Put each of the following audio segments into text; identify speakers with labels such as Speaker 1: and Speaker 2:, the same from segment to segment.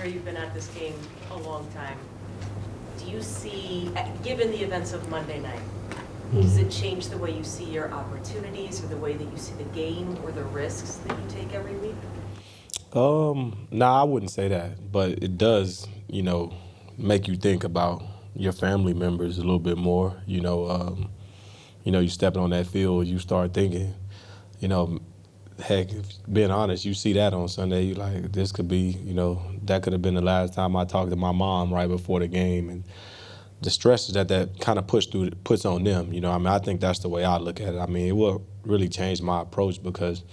Speaker 1: you've been at this game a long time. Do you see, given the events of Monday night, does it change the way you see your opportunities or the way that you see the game or the risks that you take every week?
Speaker 2: Nah, I wouldn't say that, but it does, make you think about your family members a little bit more. You stepping on that field, you start thinking, heck, if being honest, you see that on Sunday, you like, this could be, that could have been the last time I talked to my mom right before the game, and the stresses that kind of puts on them. I think that's the way I look at it. It will really change my approach because,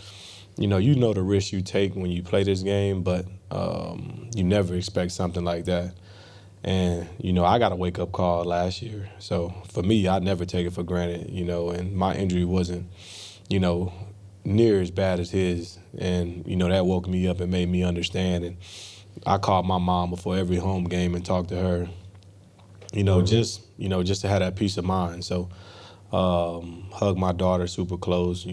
Speaker 2: you know the risk you take when you play this game, but you never expect something like that. And, I got a wake-up call last year. So for me, I never take it for granted, and my injury wasn't, near as bad as his. And, that woke me up and made me understand. And I called my mom before every home game and talked to her, just to have that peace of mind. So hug my daughter super close,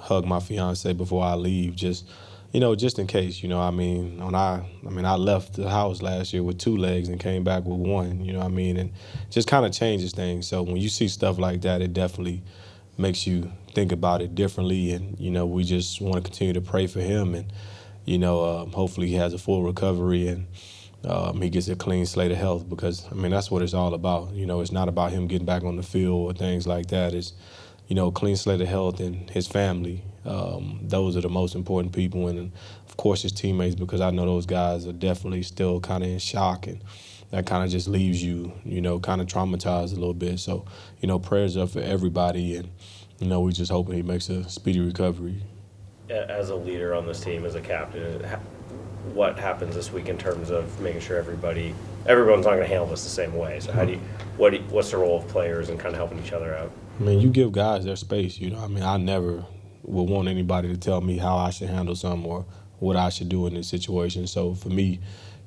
Speaker 2: hug my fiance before I leave, just in case, when I left the house last year with 2 legs and came back with 1, and just kind of changes things. So when you see stuff like that, it definitely makes you think about it differently. And, we just want to continue to pray for him and, hopefully he has a full recovery and he gets a clean slate of health because, that's what it's all about. It's not about him getting back on the field or things like that. It's, clean slate of health and his family. Those are the most important people. And, of course, his teammates, because I know those guys are definitely still kind of in shock. And that kind of just leaves you, kind of traumatized a little bit. So, prayers up for everybody. And, we just hoping he makes a speedy recovery.
Speaker 3: As a leader on this team, as a captain, what happens this week in terms of making sure everyone's not going to handle this the same way? So what's the role of players and kind of helping each other out?
Speaker 2: You give guys their space, I never would want anybody to tell me how I should handle something or what I should do in this situation. So for me,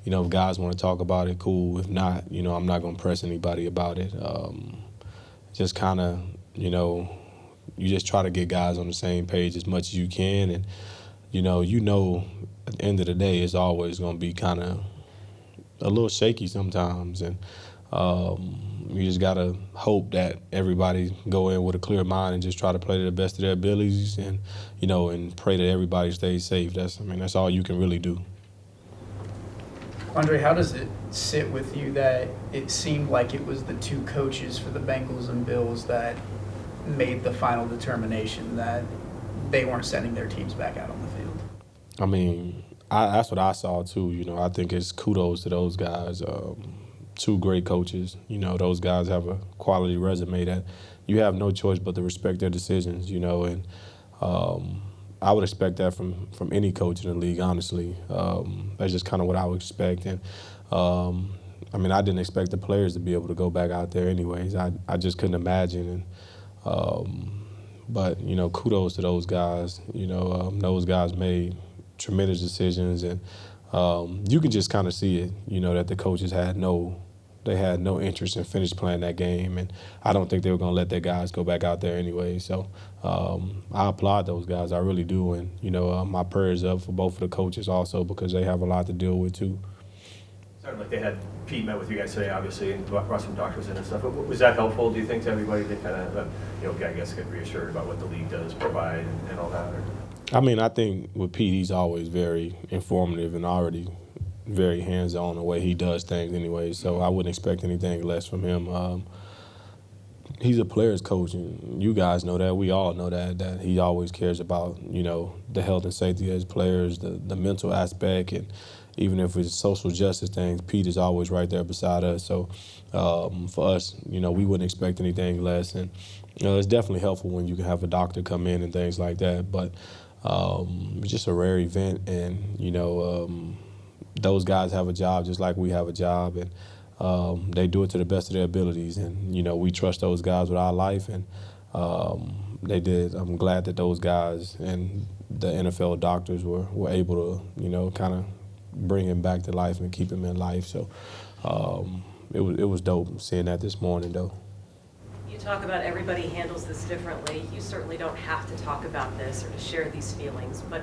Speaker 2: if guys want to talk about it, cool. If not, I'm not going to press anybody about it. Just kind of, you just try to get guys on the same page as much as you can. And, at the end of the day, it's always going to be kind of a little shaky sometimes. And you just got to hope that everybody go in with a clear mind and just try to play to the best of their abilities and, and pray that everybody stays safe. That's all you can really do.
Speaker 4: Quandre, how does it sit with you that it seemed like it was the 2 coaches for the Bengals and Bills that made the final determination that they weren't sending their teams back out on the field?
Speaker 2: That's what I saw too. I think it's kudos to those guys. 2 great coaches. Those guys have a quality resume that you have no choice but to respect their decisions, and I would expect that from any coach in the league, honestly. That's just kind of what I would expect. And, I didn't expect the players to be able to go back out there anyways. I just couldn't imagine. But, kudos to those guys. Those guys made tremendous decisions. And you can just kind of see it, that the coaches had no interest in finishing playing that game. And I don't think they were going to let their guys go back out there anyway. So I applaud those guys. I really do. And, my prayers up for both of the coaches also because they have a lot to deal with too.
Speaker 5: Sounded like they had Pete met with you guys today, obviously, and brought some doctors in and stuff. Was that helpful, do you think, to everybody to kind of, I guess, get reassured about what the league does provide and all that? Or?
Speaker 2: I think with Pete, he's always very informative and already very hands-on the way he does things anyway, so I wouldn't expect anything less from him. He's a player's coach, and you guys know that. We all know that he always cares about, the health and safety of his players, the mental aspect, and even if it's social justice things, Pete is always right there beside us. So for us, we wouldn't expect anything less. And, it's definitely helpful when you can have a doctor come in and things like that. But it's just a rare event, and, those guys have a job just like we have a job. And they do it to the best of their abilities. And, we trust those guys with our life. And they did. I'm glad that those guys and the NFL doctors were able to, kind of bring him back to life and keep him in life. So it was dope seeing that this morning, though.
Speaker 1: You talk about everybody handles this differently. You certainly don't have to talk about this or to share these feelings, but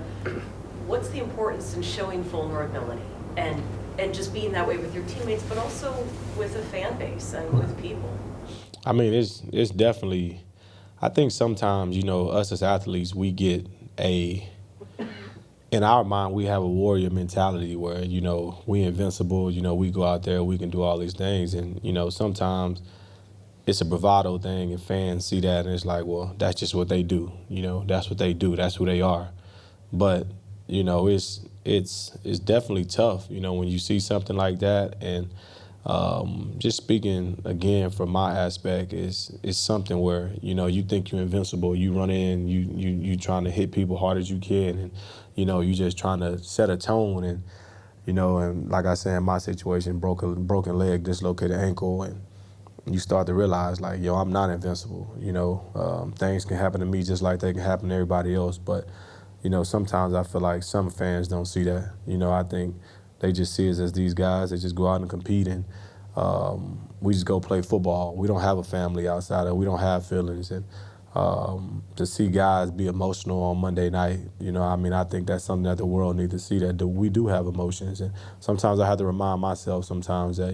Speaker 1: what's the importance in showing vulnerability and and just being that way with your teammates, but also with a fan base and with people?
Speaker 2: I mean, it's definitely. I think sometimes, us as athletes, we get in our mind, we have a warrior mentality where, we invincible, we go out there, we can do all these things. And, sometimes it's a bravado thing and fans see that and it's like, well, that's just what they do. That's what they do. That's who they are. But, it's definitely tough, when you see something like that. And just speaking again from my aspect is something where you think you're invincible. You run in, you trying to hit people hard as you can, and you just trying to set a tone. And and like I said, in my situation, broken leg, dislocated ankle, and you start to realize like, yo, I'm not invincible. Things can happen to me just like they can happen to everybody else. But sometimes I feel like some fans don't see that. I think they just see us as these guys that just go out and compete, and we just go play football. We don't have a family outside of. We don't have feelings, and to see guys be emotional on Monday night, I think that's something that the world needs to see, that we do have emotions. And sometimes I have to remind myself sometimes that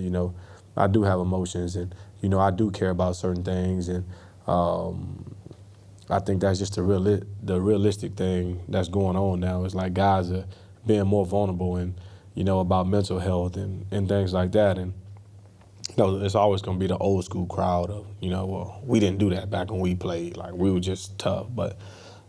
Speaker 2: I do have emotions, and I do care about certain things, and I think that's just the realistic thing that's going on now. It's like guys are being more vulnerable and about mental health and things like that. And it's always going to be the old school crowd of, well, we didn't do that back when we played. Like, we were just tough. But,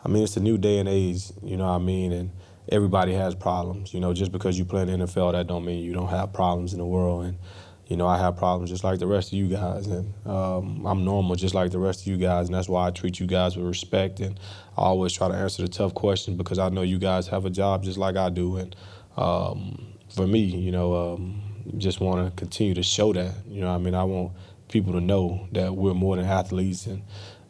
Speaker 2: it's a new day and age, and everybody has problems. Just because you play in the NFL, that don't mean you don't have problems in the world. And, I have problems just like the rest of you guys. And I'm normal just like the rest of you guys. And that's why I treat you guys with respect. And I always try to answer the tough questions because I know you guys have a job just like I do. And for me, just want to continue to show that. I want people to know that we're more than athletes, and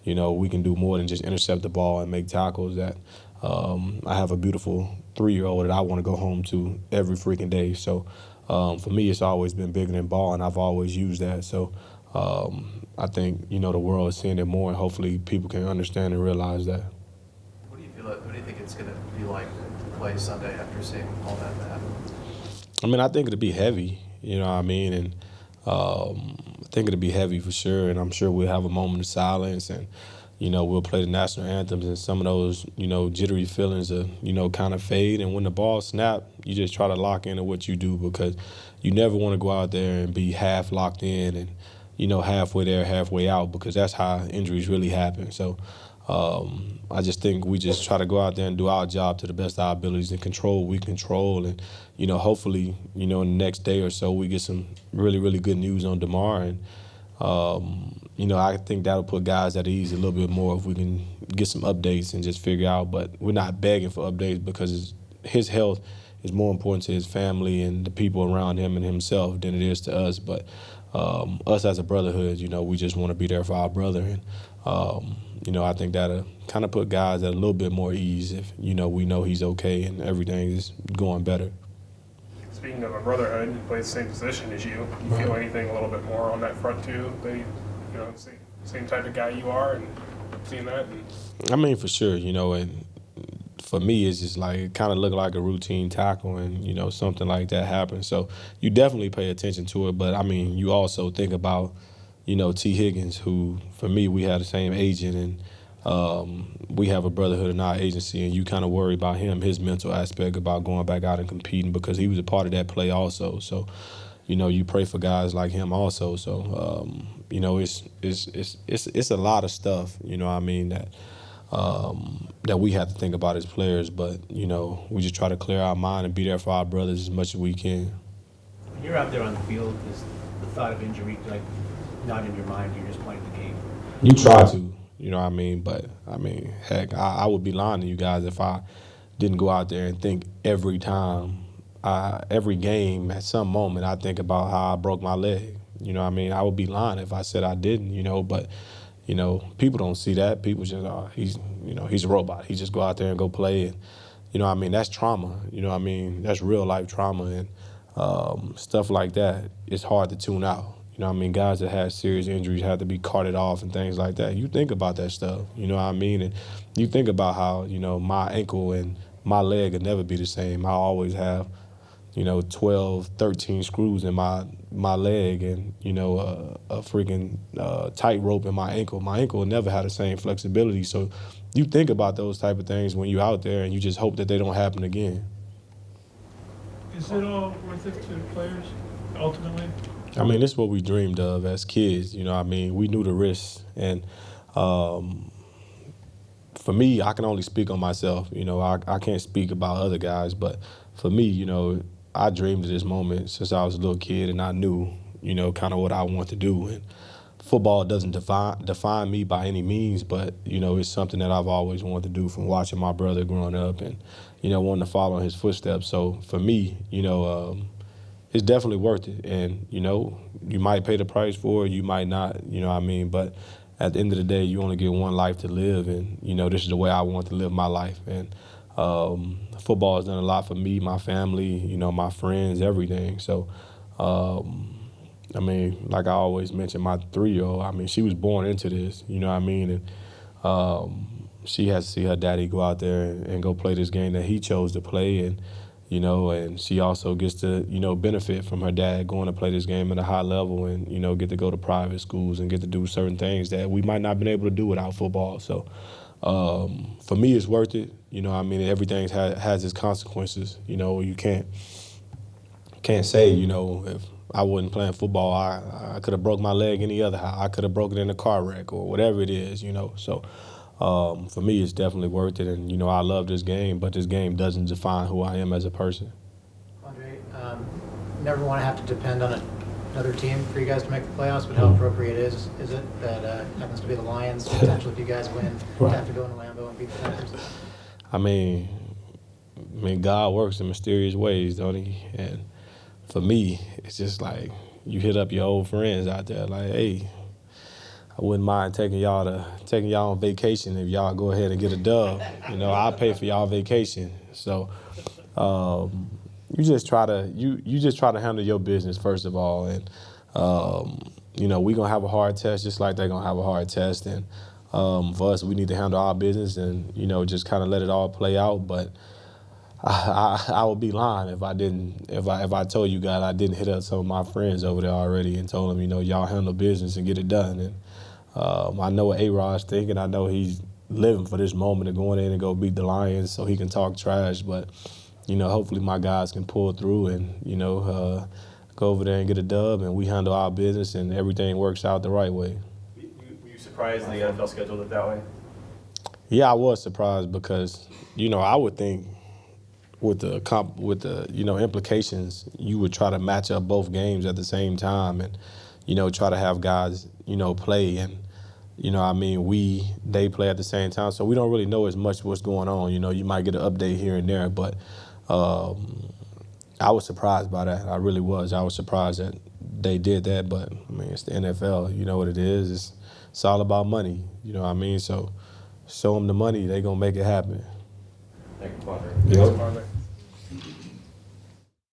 Speaker 2: we can do more than just intercept the ball and make tackles. That I have a beautiful 3-year-old that I want to go home to every freaking day. So for me, it's always been bigger than ball, and I've always used that. So I think the world is seeing it more, and hopefully people can understand and realize that.
Speaker 6: What do you think it's going to be like to play Sunday after seeing all that happen?
Speaker 2: I think it'll be heavy, and I think it'll be heavy for sure, and I'm sure we'll have a moment of silence, and, we'll play the national anthems, and some of those, jittery feelings are, kind of fade, and when the ball snap, you just try to lock into what you do, because you never want to go out there and be half locked in and, halfway there, halfway out, because that's how injuries really happen. So I just think we just try to go out there and do our job to the best of our abilities and control what we control. And, hopefully, in the next day or so, we get some really, really good news on Damar. And, I think that'll put guys at ease a little bit more if we can get some updates and just figure out. But we're not begging for updates because his health is more important to his family and the people around him and himself than it is to us. But us as a brotherhood, we just want to be there for our brother. And, I think that'll kind of put guys at a little bit more ease if, we know he's okay and everything is going better.
Speaker 7: Speaking of a brotherhood, you play the same position as you. Do you feel anything a little bit more on that front too? They, same type of guy you are, and seeing that?
Speaker 2: For sure, and for me, it's just like it kind of looked like a routine tackle, and something like that happened. So you definitely pay attention to it, but you also think about T. Higgins, who for me we had the same agent, and we have a brotherhood in our agency, and you kind of worry about him, his mental aspect about going back out and competing, because he was a part of that play also. So you pray for guys like him also. So it's a lot of stuff that we have to think about as players, but we just try to clear our mind and be there for our brothers as much as we can.
Speaker 8: When you're out there on the field, is the thought of injury not in your mind? You're just playing the game.
Speaker 2: You try to, but heck, I would be lying to you guys if I didn't go out there and think every time, every game at some moment I think about how I broke my leg. I would be lying if I said I didn't, but people don't see that. People just, he's a robot. He just go out there and go play. And, that's trauma. That's real life trauma. And stuff like that, it's hard to tune out. Guys that had serious injuries had to be carted off and things like that. You think about that stuff, And you think about how, my ankle and my leg will never be the same. I always have, 12, 13 screws in my leg and, a freaking tight rope in my ankle. My ankle never had the same flexibility. So you think about those type of things when you're out there and you just hope that they don't happen again.
Speaker 9: Is it all worth it to the players, ultimately?
Speaker 2: I mean, this is what we dreamed of as kids. We knew the risks. And for me, I can only speak on myself. I can't speak about other guys. But for me, I dreamed of this moment since I was a little kid, and I knew, kind of what I want to do. And football doesn't define me by any means, but, it's something that I've always wanted to do from watching my brother growing up and, wanting to follow in his footsteps. So for me, it's definitely worth it. And, you might pay the price for it, you might not, but at the end of the day, you only get one life to live. And, this is the way I want to live my life. And football has done a lot for me, my family, my friends, everything. So, like I always mention, my 3-year-old, she was born into this, And she has to see her daddy go out there and go play this game that he chose to play. And, and she also gets to, benefit from her dad going to play this game at a high level and, get to go to private schools and get to do certain things that we might not have been able to do without football. So for me, it's worth it. Everything has its consequences. You can't say, if I wasn't playing football, I could have broke my leg any other how. I could have broken it in a car wreck or whatever it is, So for me, it's definitely worth it. And, I love this game, but this game doesn't define who I am as a person.
Speaker 10: Quandre, never want to have to depend on another team for you guys to make the playoffs, but how appropriate is it that happens to be the Lions, potentially if you guys win,
Speaker 2: Right.
Speaker 10: have to go into Lambeau and beat the Packers?
Speaker 2: God works in mysterious ways, don't he? And for me, it's just like you hit up your old friends out there like, hey, I wouldn't mind taking y'all on vacation if y'all go ahead and get a dub. I'll pay for y'all vacation. So you just try to handle your business first of all. And we're gonna have a hard test just like they're gonna have a hard test. And for us, we need to handle our business and just kind of let it all play out. But I would be lying if I didn't. If I told you guys I didn't hit up some of my friends over there already and told them, y'all handle business and get it done. And I know what A-Rod's thinking. I know he's living for this moment of going in and go beat the Lions so he can talk trash. But hopefully my guys can pull through and go over there and get a dub, and we handle our business and everything works out the right way.
Speaker 5: Were you surprised the NFL scheduled it that way?
Speaker 2: Yeah, I was surprised because I would think with the implications, you would try to match up both games at the same time and try to have guys play and they play at the same time, so we don't really know as much what's going on. You might get an update here and there, but I was surprised by that. I really was. I was surprised that they did that, but it's the NFL. You know what it is. It's all about money. So show them the money, they gonna make it happen.
Speaker 5: Thank you, Quandre.
Speaker 2: Yep.
Speaker 7: Quandre.